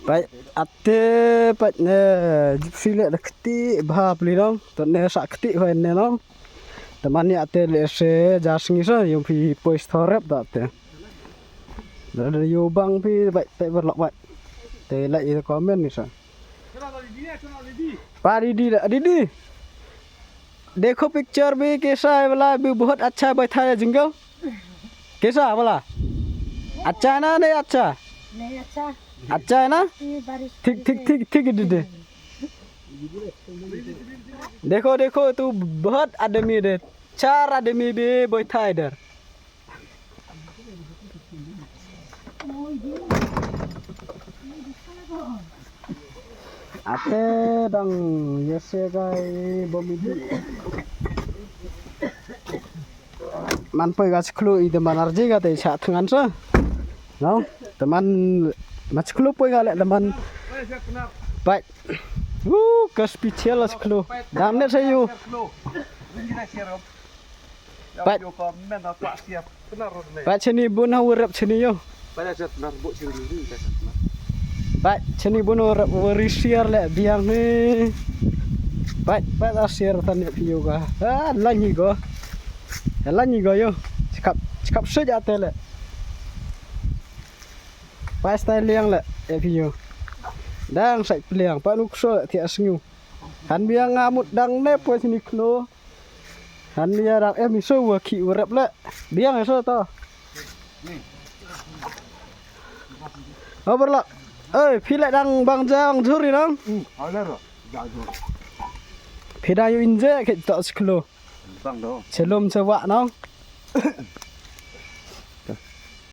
Baik, ate patne jipsile dakti bha plirong tonne sakti hoenne no. Tamani ate lese jasngi sa yung pi pois thorep da ate. Da yo bang pi baik pe berlok baik. Te la i comment ni sa. Pa didi. देखो पिक्चर भी कैसा है वाला भी बहुत अच्छा बैठा है जिंगल कैसा वाला अच्छा है ना नहीं अच्छा अच्छा है ना ठीक दीदी देखो तू बहुत आदमी दे 4 आदमी भी बैठा है इधर ate dang yese gai bomidi man poi gas khlu I de man arje ga te cha thangan sa no teman mach khlu poi ga le teman bai kas pichel as khlu dam ne sayu bai cheni bun ha urap cheni yo Baik, sini bunuh risiar le biang ni. Baik asiar tan video ka. Lanyi go yo. Cakap saja tele. Baik style liang le video. Dang sai liang pa nuk so ti asngu. Han biang ngamut dang ne po sini kno. Han biang dak mi so wa ki urap le. Biang so to. Over la. Ơi, phi lại đang bằng giang thưa đi không? Phi đây in dễ cái tọt sklo. Bằng đó. Sẽ lôm cho vạ nó.